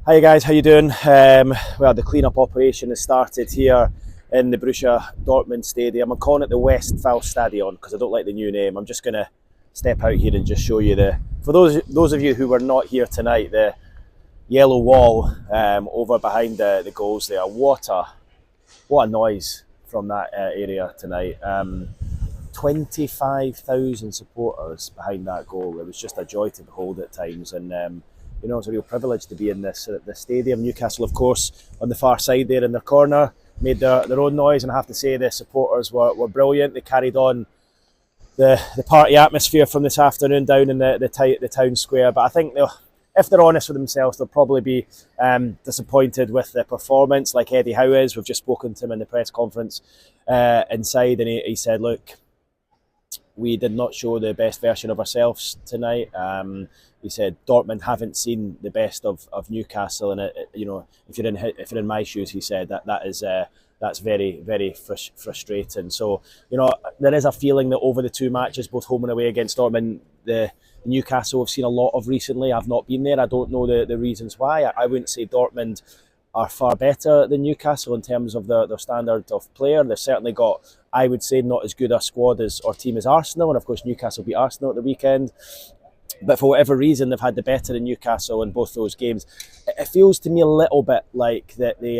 Hi guys, how you doing? Well, the clean-up operation has started here in the Borussia Dortmund Stadium. I'm calling it the Westphal Stadion because I don't like the new name. I'm just going to step out here and just show you for those of you who were not here tonight, the yellow wall over behind the goals there. What a noise from that area tonight. 25,000 supporters behind that goal. It was just a joy to behold at times, and it's a real privilege to be in this stadium. Newcastle, of course, on the far side there in their corner, made their own noise, and I have to say the supporters were brilliant. They carried on the party atmosphere from this afternoon down in the town square. But I think if they're honest with themselves, they'll probably be disappointed with the performance, like Eddie Howe is. We've just spoken to him in the press conference inside, and he said, look, we did not show the best version of ourselves tonight. He said Dortmund haven't seen the best of Newcastle, and if you're in my shoes, he said that's very, very frustrating. So there is a feeling that over the two matches, both home and away against Dortmund, the Newcastle have seen a lot of recently. I've not been there. I don't know the reasons why. I wouldn't say Dortmund are far better than Newcastle in terms of their standard of player. They've certainly got, I would say, not as good a squad or team as Arsenal, and of course Newcastle beat Arsenal at the weekend. But for whatever reason, they've had the better in Newcastle in both those games. It feels to me a little bit like that they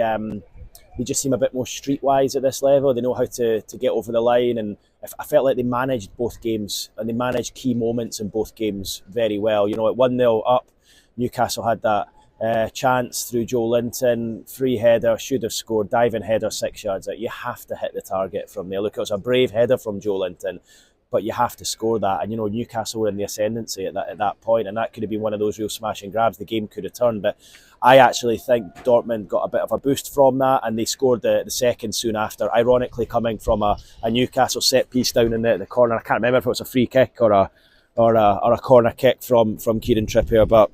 just seem a bit more streetwise at this level. They know how to get over the line, and I felt like they managed both games, and they managed key moments in both games very well. At 1-0 up, Newcastle had that chance through Joe Linton, free header, should have scored, diving header 6 yards out. You have to hit the target from there. Look, it was a brave header from Joe Linton, but you have to score that. And Newcastle were in the ascendancy at that point, and that could have been one of those real smash and grabs. The game could have turned, but I actually think Dortmund got a bit of a boost from that, and they scored the second soon after, ironically coming from a Newcastle set piece down in the corner. I can't remember if it was a free kick or a corner kick from Kieran Trippier, but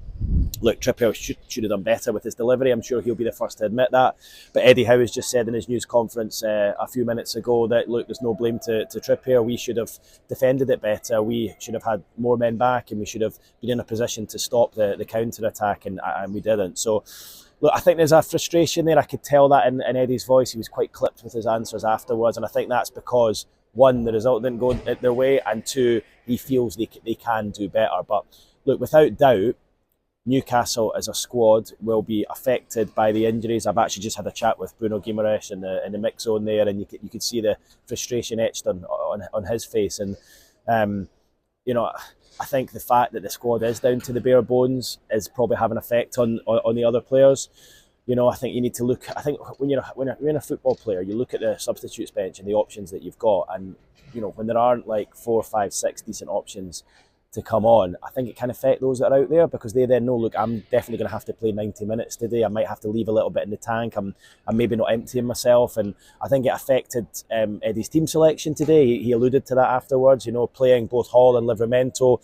look, Trippier should have done better with his delivery. I'm sure he'll be the first to admit that. But Eddie Howe has just said in his news conference a few minutes ago that, look, there's no blame to Trippier. We should have defended it better. We should have had more men back, and we should have been in a position to stop the counter-attack, and we didn't. So, look, I think there's a frustration there. I could tell that in Eddie's voice. He was quite clipped with his answers afterwards, and I think that's because, one, the result didn't go their way, and two, he feels they can do better. But, look, without doubt, Newcastle as a squad will be affected by the injuries. I've actually just had a chat with Bruno Guimaraes in the mix zone there, and you could see the frustration etched on his face. And I think the fact that the squad is down to the bare bones is probably having an effect on the other players. I think you need to look. I think when you're a football player, you look at the substitutes bench and the options that you've got, and when there aren't like 4, 5, 6 decent options to come on, I think it can affect those that are out there, because they then know, look, I'm definitely going to have to play 90 minutes today. I might have to leave a little bit in the tank. I'm maybe not emptying myself, and I think it affected Eddie's team selection today. He alluded to that afterwards. Playing both Hall and Livramento,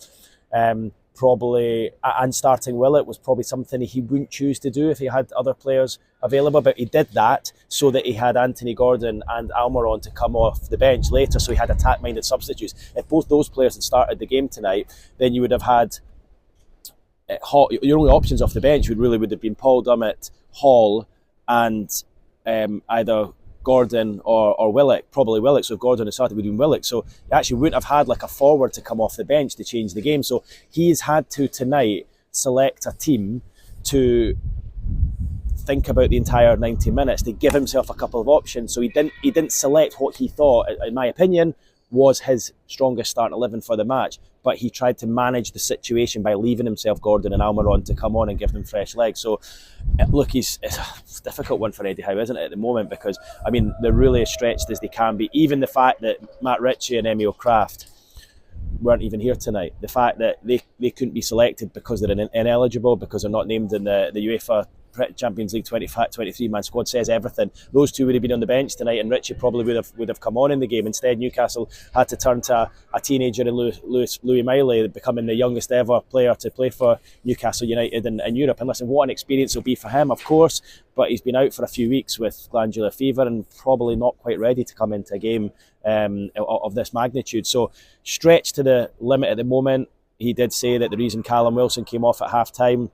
probably, and starting Willett was probably something he wouldn't choose to do if he had other players available, but he did that so that he had Anthony Gordon and Almiron to come off the bench later, so he had attack-minded substitutes. If both those players had started the game tonight, then you would have had your only options off the bench would have been Paul Dummett, Hall, and either Gordon or Willock, probably Willock. So if Gordon had started, would have been Willock. So he actually wouldn't have had like a forward to come off the bench to change the game. So he's had to tonight select a team to think about the entire 90 minutes, to give himself a couple of options. So he didn't select what he thought, in my opinion, was his strongest starting 11 for the match, but he tried to manage the situation by leaving himself Gordon and Almiron to come on and give them fresh legs. So look, it's a difficult one for Eddie Howe, isn't it, at the moment, because they're really as stretched as they can be. Even the fact that Matt Ritchie and Emil Kraft weren't even here tonight, the fact that they couldn't be selected because they're ineligible, because they're not named in the UEFA Champions League 23 man squad, says everything. Those two would have been on the bench tonight, and Richie probably would have come on in the game. Instead, Newcastle had to turn to a teenager in Louis Miley, becoming the youngest ever player to play for Newcastle United in Europe. And listen, what an experience it'll be for him, of course, but he's been out for a few weeks with glandular fever and probably not quite ready to come into a game of this magnitude. So stretched to the limit at the moment. He did say that the reason Callum Wilson came off at half time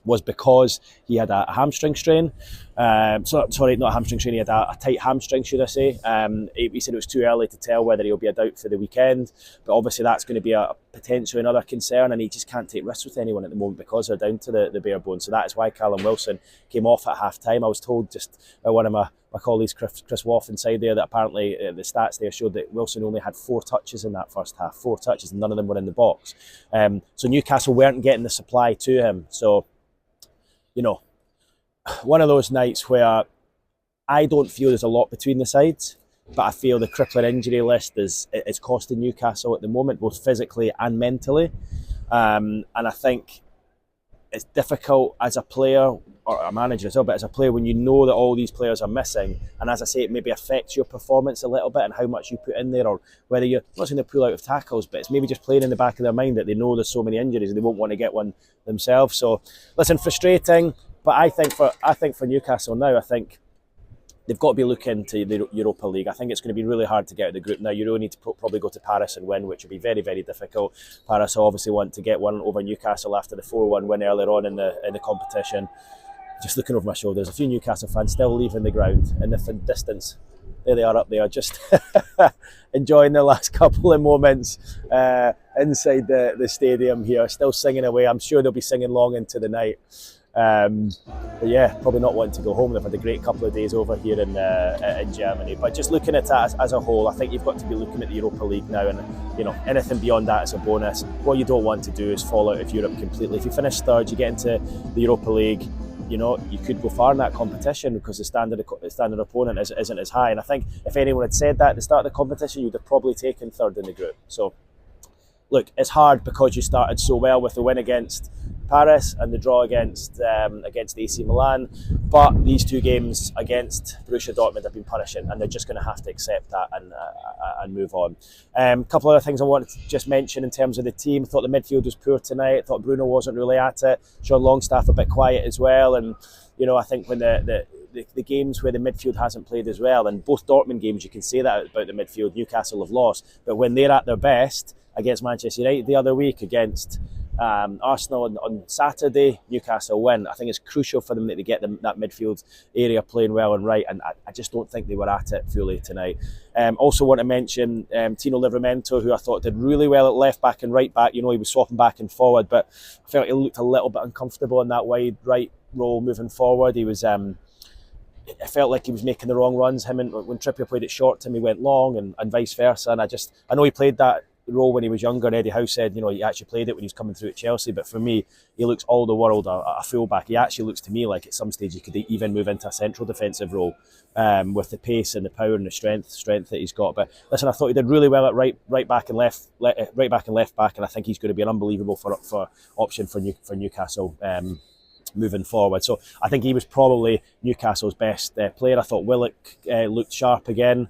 was because he had a hamstring strain. Sorry, not a hamstring strain, he had a tight hamstring, should I say. He said it was too early to tell whether he'll be a doubt for the weekend, but obviously that's going to be a potentially another concern, and he just can't take risks with anyone at the moment because they're down to the bare bones. So that is why Callum Wilson came off at half time. I was told just by one of my colleagues, Chris Waugh inside there, that apparently the stats there showed that Wilson only had 4 touches in that first half, 4 touches, and none of them were in the box. So Newcastle weren't getting the supply to him. So, one of those nights where I don't feel there's a lot between the sides, but I feel the crippling injury list is costing Newcastle at the moment, both physically and mentally. And I think it's difficult as a player, or a manager as well, but as a player, when you know that all these players are missing, and as I say, it maybe affects your performance a little bit and how much you put in there, or whether you're not saying they pull out of tackles, but it's maybe just playing in the back of their mind that they know there's so many injuries and they won't want to get one themselves. So, listen, frustrating, but I think for Newcastle now, I think they've got to be looking to the Europa League. I think it's going to be really hard to get out of the group now. You really need to probably go to Paris and win, which will be very, very difficult. Paris obviously want to get one over Newcastle after the 4-1 win earlier on in the competition. Just looking over my shoulders, a few Newcastle fans still leaving the ground in the distance. There they are up there, just enjoying the last couple of moments inside the stadium here, still singing away. I'm sure they'll be singing long into the night. But yeah, probably not wanting to go home. They've had a great couple of days over here in Germany. But just looking at that as a whole, I think you've got to be looking at the Europa League now, and anything beyond that is a bonus. What you don't want to do is fall out of Europe completely. If you finish third, you get into the Europa League, you could go far in that competition because the standard opponent isn't as high. And I think if anyone had said that at the start of the competition, you'd have probably taken third in the group. So, look, it's hard because you started so well with the win against Paris and the draw against AC Milan, but these 2 games against Borussia Dortmund have been punishing, and they're just going to have to accept that and move on. A couple of other things I wanted to just mention in terms of the team. I thought the midfield was poor tonight. I thought Bruno wasn't really at it. Sean Longstaff a bit quiet as well, and I think when the games where the midfield hasn't played as well, and both Dortmund games you can say that about the midfield, Newcastle have lost, but when they're at their best, against Manchester United the other week, against Arsenal on Saturday, Newcastle win. I think it's crucial for them that they get that midfield area playing well and right, and I just don't think they were at it fully tonight. Also want to mention Tino Livramento, who I thought did really well at left back and right back. He was swapping back and forward, but I felt he looked a little bit uncomfortable in that wide right role moving forward. He was I felt like he was making the wrong runs. When Trippier played it short to him, he went long, and vice versa. And I know he played that role when he was younger. Eddie Howe said, he actually played it when he was coming through at Chelsea. But for me, he looks all the world a fullback. He actually looks to me like at some stage he could even move into a central defensive role with the pace and the power and the strength that he's got. But listen, I thought he did really well at right back and left back, and I think he's going to be an unbelievable for option for Newcastle. Moving forward. So I think he was probably Newcastle's best player. I thought Willock looked sharp again.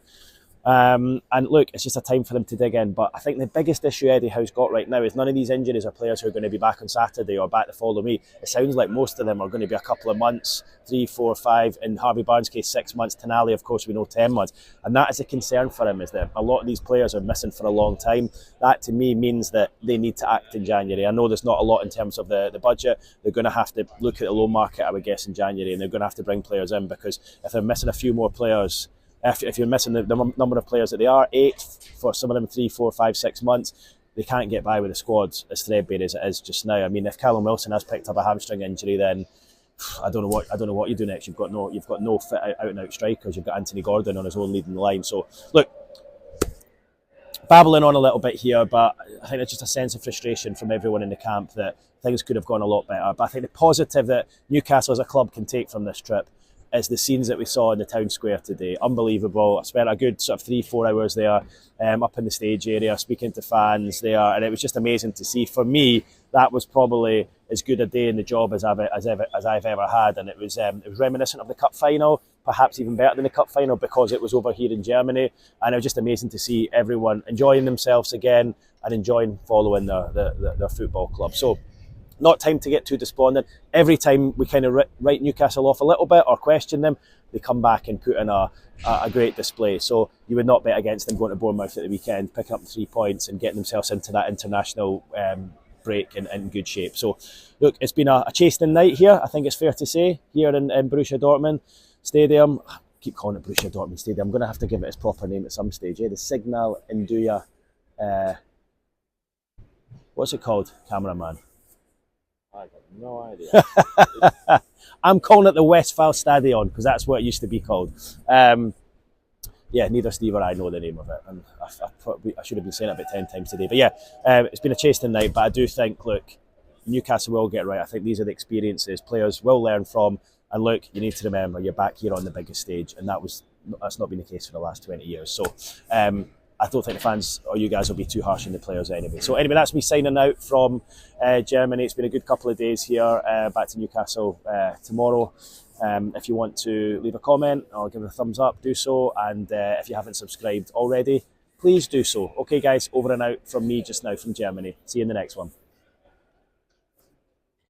And look, it's just a time for them to dig in. But I think the biggest issue Eddie Howe's got right now is none of these injuries are players who are going to be back on Saturday or back the following week. It sounds like most of them are going to be a couple of months, 3, 4, 5. In Harvey Barnes' case, 6 months. Tonali, of course, we know 10 months. And that is a concern for him, is that a lot of these players are missing for a long time. That to me means that they need to act in January. I know there's not a lot in terms of the budget. They're going to have to look at the loan market, I would guess, in January, and they're going to have to bring players in, because if they're missing a few more players, if you're missing the number of players that they are, 8 for some of them, 3, 4, 5, 6 months, they can't get by with the squad as threadbare as it is just now. I mean, if Callum Wilson has picked up a hamstring injury, then I don't know what you do next. You've got no fit out and out strikers. You've got Anthony Gordon on his own leading the line. So look, babbling on a little bit here, but I think there's just a sense of frustration from everyone in the camp that things could have gone a lot better. But I think the positive that Newcastle as a club can take from this trip is the scenes that we saw in the town square today. Unbelievable. I spent a good sort of 3-4 hours there, up in the stage area, speaking to fans there, and it was just amazing to see. For me, that was probably as good a day in the job as I've ever had, and it was reminiscent of the cup final, perhaps even better than the cup final, because it was over here in Germany, and it was just amazing to see everyone enjoying themselves again and enjoying following their football club. So, not time to get too despondent. Every time we kind of write Newcastle off a little bit or question them, they come back and put in a great display. So you would not bet against them going to Bournemouth at the weekend, picking up the 3 points and getting themselves into that international break in good shape. So, look, it's been a chastening night here, I think it's fair to say, here in Borussia Dortmund Stadium. I keep calling it Borussia Dortmund Stadium. I'm going to have to give it its proper name at some stage. The Signal Iduna. What's it called, cameraman? I got no idea. I'm calling it the Westphal Stadion because that's what it used to be called. Yeah, neither Steve or I know the name of it, and I should have been saying it about 10 times today. But yeah, it's been a chastening night, but I do think, look, Newcastle will get right. I think these are the experiences players will learn from. And look, you need to remember you're back here on the biggest stage, and that's not been the case for the last 20 years. So I don't think the fans or you guys will be too harsh on the players anyway. So anyway, that's me signing out from Germany. It's been a good couple of days here. Back to Newcastle tomorrow. If you want to leave a comment or give it a thumbs up, do so. And if you haven't subscribed already, please do so. Okay, guys, over and out from me just now from Germany. See you in the next one.